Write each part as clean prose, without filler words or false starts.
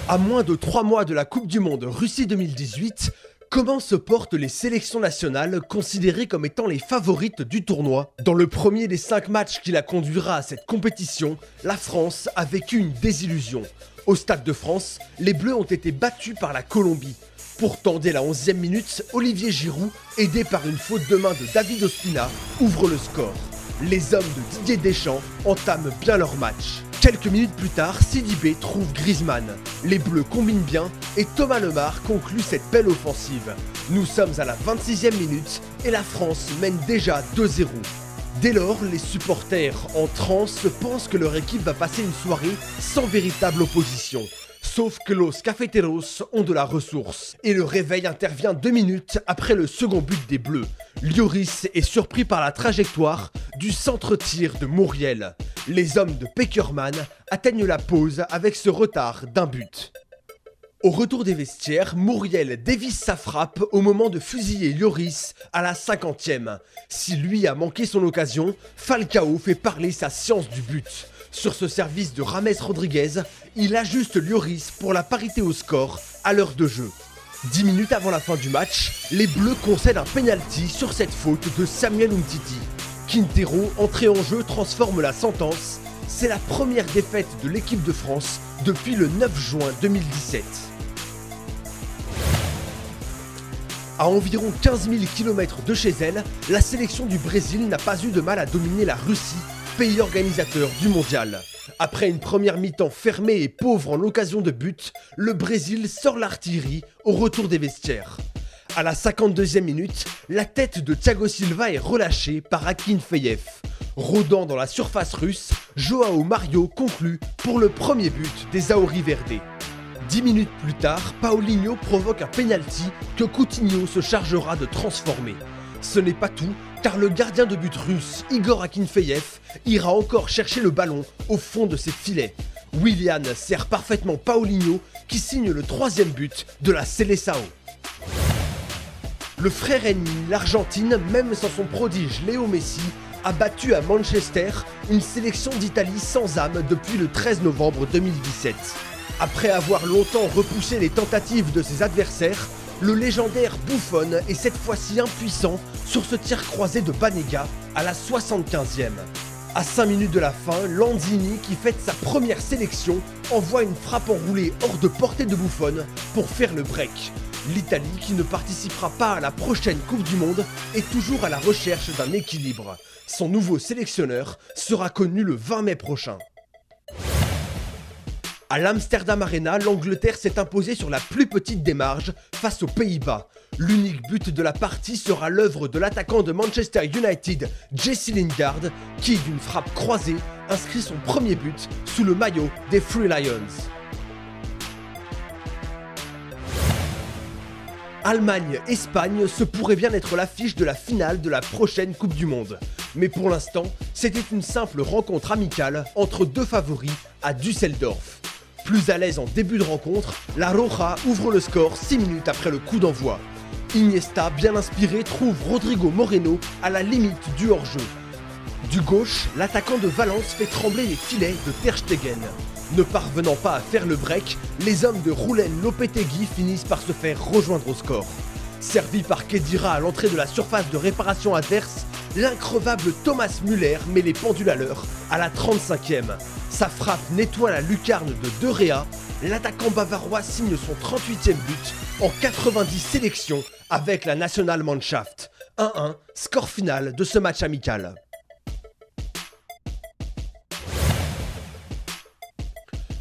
À moins de 3 mois de la Coupe du Monde Russie 2018, comment se portent les sélections nationales considérées comme étant les favorites du tournoi? Dans le premier des 5 matchs qui la conduira à cette compétition, la France a vécu une désillusion. Au Stade de France, les Bleus ont été battus par la Colombie. Pourtant, dès la 11e minute, Olivier Giroud, aidé par une faute de main de David Ospina, ouvre le score. Les hommes de Didier Deschamps entament bien leur match. Quelques minutes plus tard, Sidibé trouve Griezmann. Les Bleus combinent bien et Thomas Lemar conclut cette belle offensive. Nous sommes à la 26e minute et la France mène déjà 2-0. Dès lors, les supporters en transe pensent que leur équipe va passer une soirée sans véritable opposition. Sauf que los cafeteros ont de la ressource. Et le réveil intervient 2 minutes après le second but des Bleus. Lloris est surpris par la trajectoire du centre-tir de Muriel. Les hommes de Pekerman atteignent la pause avec ce retard d'un but. Au retour des vestiaires, Muriel dévisse sa frappe au moment de fusiller Lloris à la 50e. Si lui a manqué son occasion, Falcao fait parler sa science du but. Sur ce service de James Rodriguez, il ajuste Lloris pour la parité au score à l'heure de jeu. 10 minutes avant la fin du match, les Bleus concèdent un penalty sur cette faute de Samuel Umtiti. Quintero, entré en jeu, transforme la sentence. C'est la première défaite de l'équipe de France depuis le 9 juin 2017. À environ 15 000 km de chez elle, la sélection du Brésil n'a pas eu de mal à dominer la Russie, pays organisateur du mondial. Après une première mi-temps fermée et pauvre en occasion de but, le Brésil sort l'artillerie au retour des vestiaires. À la 52e minute, la tête de Thiago Silva est relâchée par Akinfeyev. Rôdant dans la surface russe, Joao Mario conclut pour le premier but des Auriverde. 10 minutes plus tard, Paulinho provoque un penalty que Coutinho se chargera de transformer. Ce n'est pas tout, car le gardien de but russe, Igor Akinfeyev, ira encore chercher le ballon au fond de ses filets. Willian sert parfaitement Paulinho, qui signe le 3e but de la Seleção. Le frère ennemi, l'Argentine, même sans son prodige Léo Messi, a battu à Manchester une sélection d'Italie sans âme depuis le 13 novembre 2017. Après avoir longtemps repoussé les tentatives de ses adversaires, le légendaire Buffon est cette fois-ci impuissant sur ce tir croisé de Banega à la 75e. À 5 minutes de la fin, Lanzini, qui fête sa première sélection, envoie une frappe enroulée hors de portée de Buffon pour faire le break. L'Italie, qui ne participera pas à la prochaine Coupe du Monde, est toujours à la recherche d'un équilibre. Son nouveau sélectionneur sera connu le 20 mai prochain. À l'Amsterdam Arena, l'Angleterre s'est imposée sur la plus petite des marges face aux Pays-Bas. L'unique but de la partie sera l'œuvre de l'attaquant de Manchester United, Jesse Lingard, qui, d'une frappe croisée, inscrit son premier but sous le maillot des Three Lions. Allemagne-Espagne, ce pourrait bien être l'affiche de la finale de la prochaine Coupe du Monde. Mais pour l'instant, c'était une simple rencontre amicale entre deux favoris à Düsseldorf. Plus à l'aise en début de rencontre, la Roja ouvre le score 6 minutes après le coup d'envoi. Iniesta, bien inspiré, trouve Rodrigo Moreno à la limite du hors-jeu. Du gauche, l'attaquant de Valence fait trembler les filets de Ter Stegen. Ne parvenant pas à faire le break, les hommes de Roulen Lopetegui finissent par se faire rejoindre au score. Servi par Khedira à l'entrée de la surface de réparation adverse, l'increvable Thomas Müller met les pendules à l'heure à la 35e. Sa frappe nettoie la lucarne de De Gea. L'attaquant bavarois signe son 38e but en 90 sélections avec la Nationalmannschaft. 1-1, score final de ce match amical.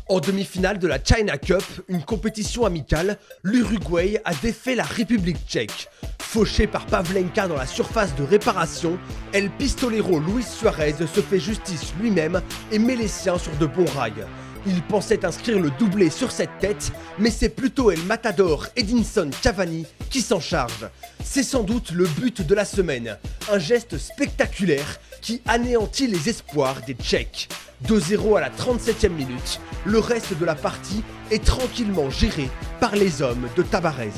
En demi-finale de la China Cup, une compétition amicale, l'Uruguay a défait la République tchèque. Fauché par Pavlenka dans la surface de réparation, El Pistolero Luis Suarez se fait justice lui-même et met les siens sur de bons rails. Il pensait inscrire le doublé sur cette tête, mais c'est plutôt El Matador Edinson Cavani qui s'en charge. C'est sans doute le but de la semaine, un geste spectaculaire qui anéantit les espoirs des Tchèques. 2-0 à la 37e minute, le reste de la partie est tranquillement géré par les hommes de Tabarez.